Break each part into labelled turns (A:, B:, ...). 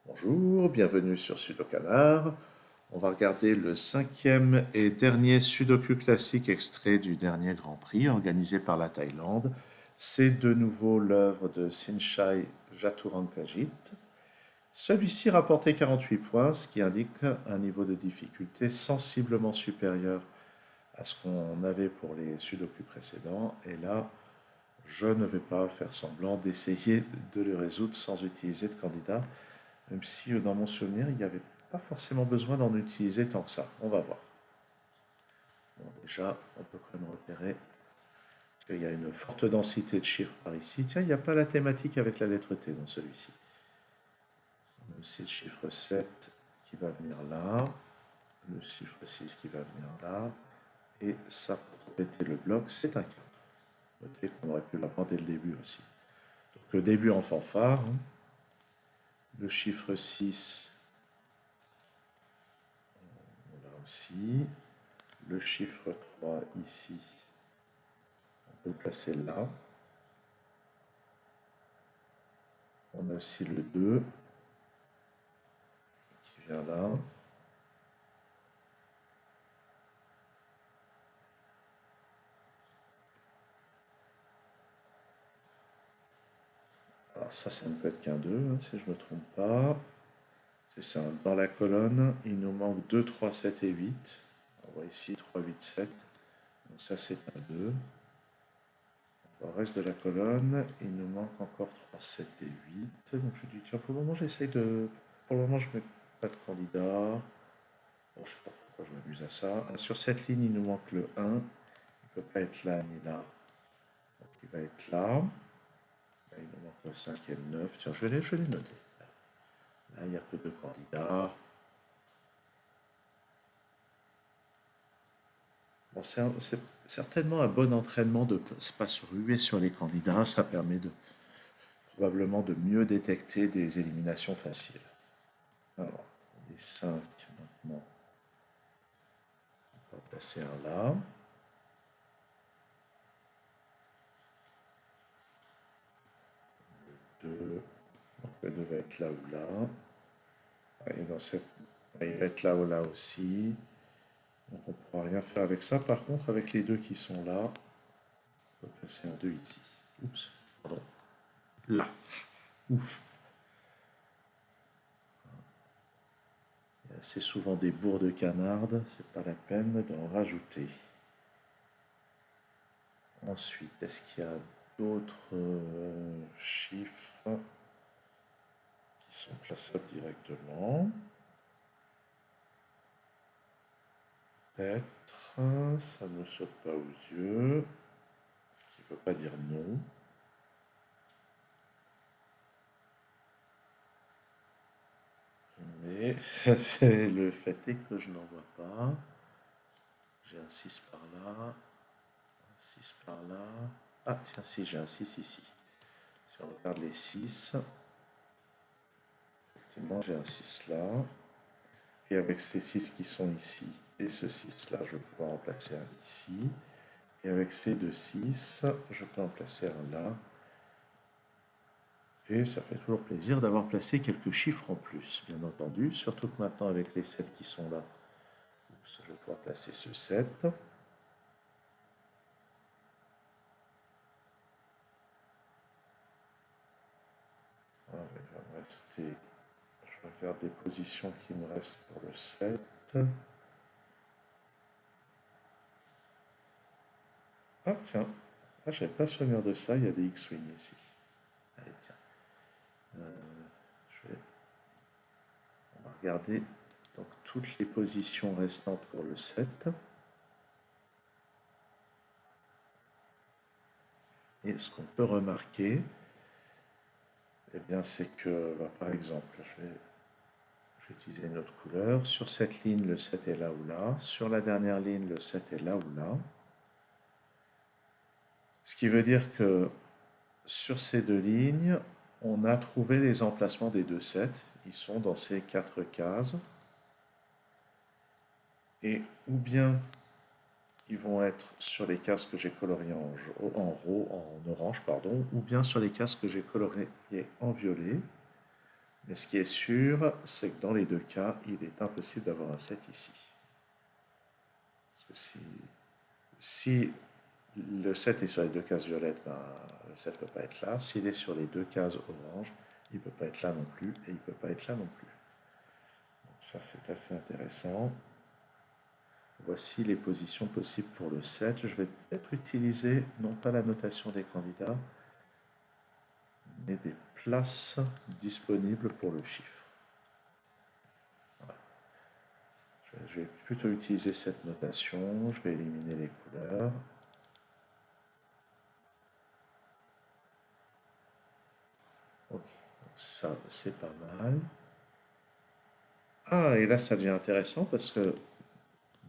A: Bonjour, bienvenue sur Sudokanar. On va regarder le cinquième et dernier Sudoku classique extrait du dernier Grand Prix organisé par la Thaïlande. C'est de nouveau l'œuvre de Sinchai Jaturankhajit. Celui-ci rapportait 48 points, ce qui indique un niveau de difficulté sensiblement supérieur à ce qu'on avait pour les Sudoku précédents. Et là, je ne vais pas faire semblant d'essayer de le résoudre sans utiliser de candidat. Même si dans mon souvenir, il n'y avait pas forcément besoin d'en utiliser tant que ça. On va voir. Bon, déjà, on peut quand même repérer qu'il y a une forte densité de chiffres par ici. Tiens, il n'y a pas la thématique avec la lettre T dans celui-ci. On a aussi le chiffre 7 qui va venir là, le chiffre 6 qui va venir là, et ça, pour compléter le bloc, c'est un 4. Notez qu'on aurait pu l'avoir dès le début aussi. Donc le début en fanfare, hein. Le chiffre 6, on l'a aussi. Le chiffre 3 ici, on peut le placer là. On a aussi le 2 qui vient là. Alors ça ne peut être qu'un 2, hein, si je ne me trompe pas. C'est ça, dans la colonne, il nous manque 2, 3, 7 et 8. On voit ici 3, 8, 7. Donc ça c'est un 2. Dans le reste de la colonne, il nous manque encore 3, 7 et 8. Donc je dis, tiens, pour le moment j'essaye de... Pour le moment je ne mets pas de candidat. Bon, je ne sais pas pourquoi je m'amuse à ça. Sur cette ligne, il nous manque le 1. Il ne peut pas être là ni là. Donc il va être là. Là, il nous manque le 5 et le 9. Tiens, je l'ai noté. Là, il n'y a que deux candidats. Bon, c'est certainement un bon entraînement de ne pas se ruer sur les candidats. Ça permet probablement de mieux détecter des éliminations faciles. Alors, les 5 maintenant. On va passer un là. 2. Donc le 2 va être là ou là. Et dans cette... Il va être là ou là aussi. Donc on ne pourra rien faire avec ça. Par contre, avec les deux qui sont là, on peut placer un 2 ici. Oups, pardon. Là. Ouf. Il y a assez souvent des bourres de canarde, c'est pas la peine d'en rajouter. Ensuite, est-ce qu'il y a d'autres chiffres qui sont plaçables directement? Peut-être, ça ne me saute pas aux yeux, ce qui ne veut pas dire non. Mais le fait est que je n'en vois pas. J'ai un 6 par là, un 6 par là. Ah, tiens, si, j'ai un 6 ici. Si on regarde les 6, effectivement, j'ai un 6 là. Et avec ces 6 qui sont ici et ce 6 là, je vais pouvoir en placer un ici. Et avec ces deux 6, je peux en placer un là. Et ça fait toujours plaisir d'avoir placé quelques chiffres en plus, bien entendu. Surtout que maintenant, avec les 7 qui sont là, je vais pouvoir placer ce 7. Alors, il va me rester... Je regarde les positions qui me restent pour le 7. Ah tiens, ah, j'avais pas souvenir de ça, il y a des X-Wing ici. Allez, tiens. Je vais On va regarder donc toutes les positions restantes pour le 7. Et ce qu'on peut remarquer, eh bien, c'est que, bah, par exemple, je vais utiliser une autre couleur. Sur cette ligne, le 7 est là ou là. Sur la dernière ligne, le 7 est là ou là. Ce qui veut dire que sur ces deux lignes, on a trouvé les emplacements des deux 7. Ils sont dans ces quatre cases. Et ou bien ils vont être sur les cases que j'ai coloriées en orange, pardon, ou bien sur les cases que j'ai coloriées en violet. Mais ce qui est sûr, c'est que dans les deux cas, il est impossible d'avoir un 7 ici. Parce que si le 7 est sur les deux cases violettes, ben, le 7 ne peut pas être là. S'il est sur les deux cases orange, il ne peut pas être là non plus, et il ne peut pas être là non plus. Donc ça, c'est assez intéressant. Voici les positions possibles pour le 7. Je vais peut-être utiliser, non pas la notation des candidats, mais des places disponibles pour le chiffre. Voilà. Je vais plutôt utiliser cette notation. Je vais éliminer les couleurs. Ok, ça c'est pas mal. Ah, et là ça devient intéressant parce que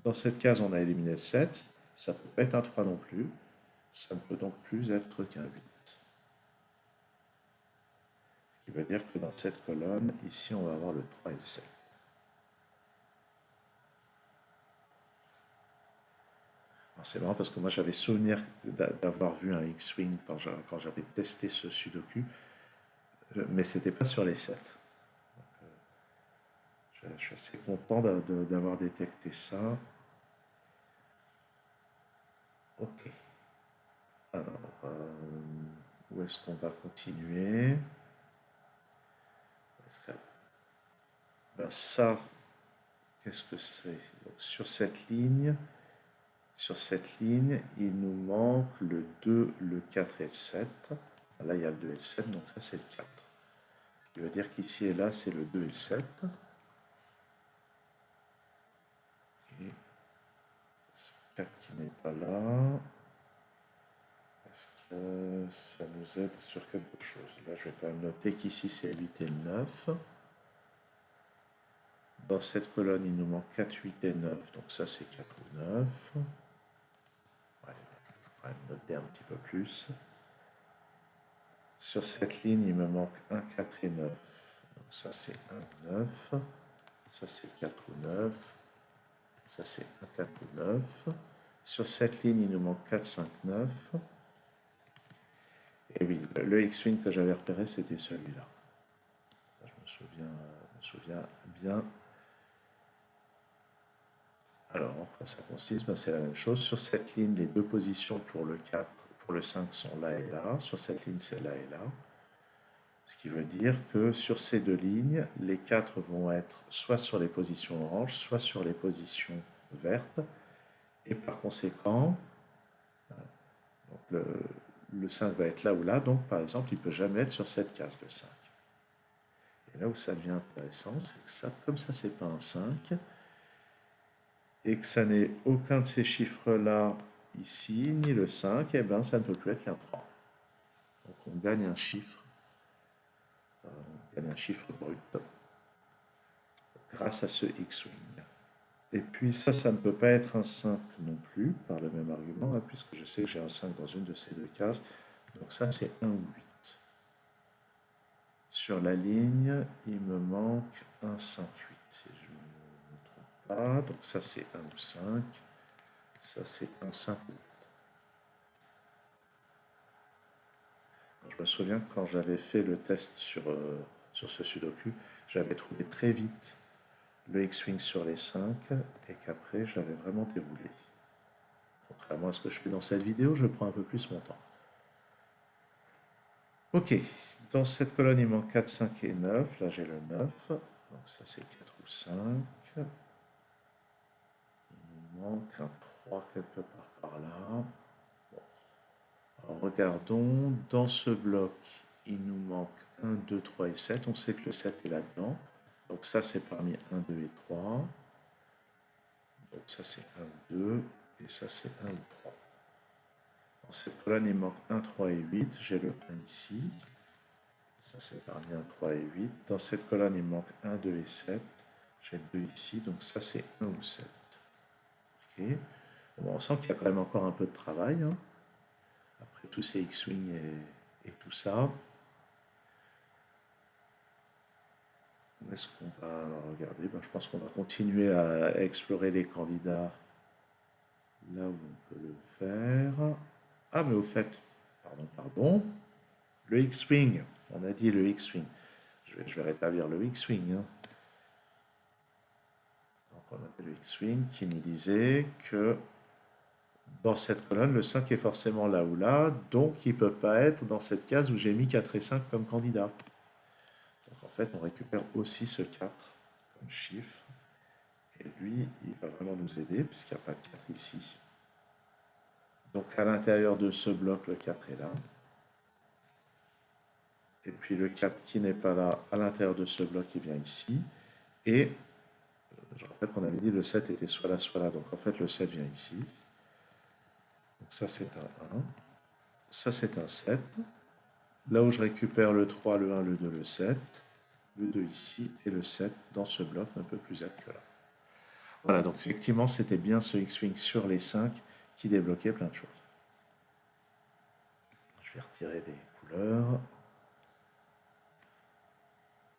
A: dans cette case on a éliminé le 7. Ça ne peut pas être un 3 non plus. Ça ne peut donc plus être qu'un 8. Ce qui veut dire que dans cette colonne, ici on va avoir le 3 et le 7. C'est marrant parce que moi j'avais souvenir d'avoir vu un X-Wing quand j'avais testé ce Sudoku, mais c'était pas sur les 7. Je suis assez content d'avoir détecté ça. Ok. Alors, où est-ce qu'on va continuer? Ben ça, qu'est-ce que c'est? Sur cette ligne, il nous manque le 2, le 4 et le 7. Là, il y a le 2 et le 7, donc ça, c'est le 4. Ce qui veut dire qu'ici et là, c'est le 2 et le 7. Et ce 4 qui n'est pas là. Est-ce que ça nous aide sur quelque chose? Là, je vais quand même noter qu'ici, c'est 8 et 9. Dans cette colonne, il nous manque 4, 8 et 9. Donc ça, c'est 4 ou 9. Ouais, on va noter un petit peu plus. Sur cette ligne, il me manque 1, 4 et 9. Donc ça, c'est 1, 9. Ça, c'est 4 ou 9. Ça, c'est 1, 4 ou 9. Sur cette ligne, il nous manque 4, 5, 9. Et oui, le X-Wing que j'avais repéré, c'était celui-là. Je me souviens bien. Alors, en quoi ça consiste? Ben, c'est la même chose. Sur cette ligne, les deux positions pour le 4, pour le 5 sont là et là. Sur cette ligne, c'est là et là. Ce qui veut dire que sur ces deux lignes, les 4 vont être soit sur les positions oranges, soit sur les positions vertes. Et par conséquent, donc le 5 va être là ou là. Donc, par exemple, il ne peut jamais être sur cette case, le 5. Et là où ça devient intéressant, c'est que ça, comme ça, c'est pas un 5, et que ça n'est aucun de ces chiffres-là ici, ni le 5, et bien ça ne peut plus être qu'un 3. Donc on gagne un chiffre brut grâce à ce X-Wing. Et puis ça ne peut pas être un 5 non plus, par le même argument, hein, puisque je sais que j'ai un 5 dans une de ces deux cases. Donc ça, c'est 1 ou 8. Sur la ligne, il me manque un 5, 8, si je ne me trompe pas. Donc ça, c'est 1 ou 5. Ça, c'est un 5 ou 8. Je me souviens que quand j'avais fait le test sur ce Sudoku, j'avais trouvé très vite le X-Wing sur les 5 et qu'après j'avais vraiment déroulé. Contrairement à ce que je fais dans cette vidéo, je prends un peu plus mon temps. Ok, dans cette colonne il manque 4, 5 et 9. Là j'ai le 9, donc ça c'est 4 ou 5. Il manque un 3 quelque part par là. Alors, regardons, dans ce bloc, il nous manque 1, 2, 3 et 7. On sait que le 7 est là-dedans. Donc ça, c'est parmi 1, 2 et 3. Donc ça, c'est 1 ou 2. Et ça, c'est 1 ou 3. Dans cette colonne, il manque 1, 3 et 8. J'ai le 1 ici. Ça, c'est parmi 1, 3 et 8. Dans cette colonne, il manque 1, 2 et 7. J'ai le 2 ici. Donc ça, c'est 1 ou 7. Ok. Bon, on sent qu'il y a quand même encore un peu de travail, hein, après tous ces X-Wing et tout ça. Où est-ce qu'on va regarder? Ben, je pense qu'on va continuer à explorer les candidats là où on peut le faire. Ah, mais au fait, pardon, le X-Wing, on a dit le X-Wing. je vais rétablir le X-Wing, hein. Donc on a le X-Wing qui nous disait que dans cette colonne, le 5 est forcément là ou là, donc il ne peut pas être dans cette case où j'ai mis 4 et 5 comme candidat. Donc en fait, on récupère aussi ce 4 comme chiffre. Et lui, il va vraiment nous aider puisqu'il n'y a pas de 4 ici. Donc à l'intérieur de ce bloc, le 4 est là. Et puis le 4 qui n'est pas là, à l'intérieur de ce bloc, il vient ici. Et je rappelle qu'on avait dit le 7 était soit là, soit là. Donc en fait, le 7 vient ici. Donc ça, c'est un 1. Ça, c'est un 7. Là où je récupère le 3, le 1, le 2, le 7. Le 2 ici et le 7 dans ce bloc ne peut plus être que là. Voilà, donc effectivement, c'était bien ce X-Wing sur les 5 qui débloquait plein de choses. Je vais retirer les couleurs.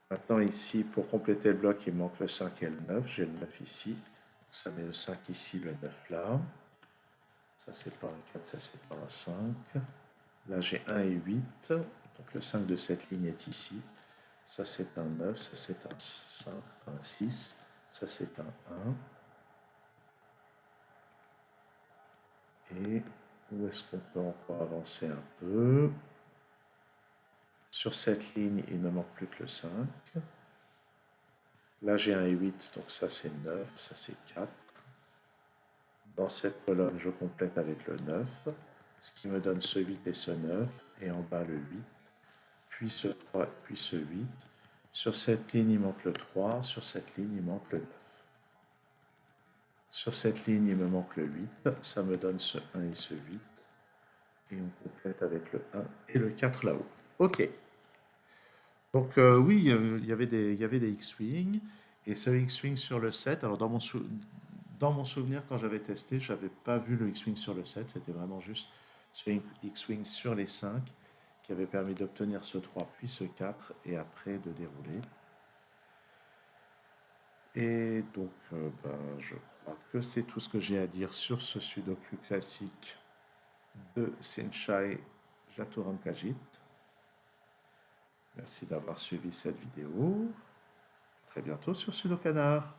A: Maintenant ici, pour compléter le bloc, il manque le 5 et le 9. J'ai le 9 ici. Ça met le 5 ici, le 9 là. Ça c'est pas un 4, ça c'est pas un 5. Là j'ai 1 et 8. Donc le 5 de cette ligne est ici. Ça c'est un 9, ça c'est un 5, un 6. Ça c'est un 1. Et où est-ce qu'on peut encore avancer un peu? Sur cette ligne, il ne manque plus que le 5. Là, j'ai un et 8, donc ça c'est 9, ça c'est 4. Dans cette colonne, je complète avec le 9, ce qui me donne ce 8 et ce 9, et en bas le 8, puis ce 3, puis ce 8. Sur cette ligne, il manque le 3, sur cette ligne, il manque le 9. Sur cette ligne, il me manque le 8, ça me donne ce 1 et ce 8, et on complète avec le 1 et le 4 là-haut. Ok. Donc oui, il y avait des X-Wing, et ce X-Wing sur le 7, alors dans mon souvenir, quand j'avais testé, je n'avais pas vu le X-Wing sur le 7, c'était vraiment juste ce X-Wing sur les 5 qui avait permis d'obtenir ce 3 puis ce 4 et après de dérouler. Et donc, je crois que c'est tout ce que j'ai à dire sur ce Sudoku classique de Senshai Jaturan Kajit. Merci d'avoir suivi cette vidéo. À très bientôt sur Sudokanar.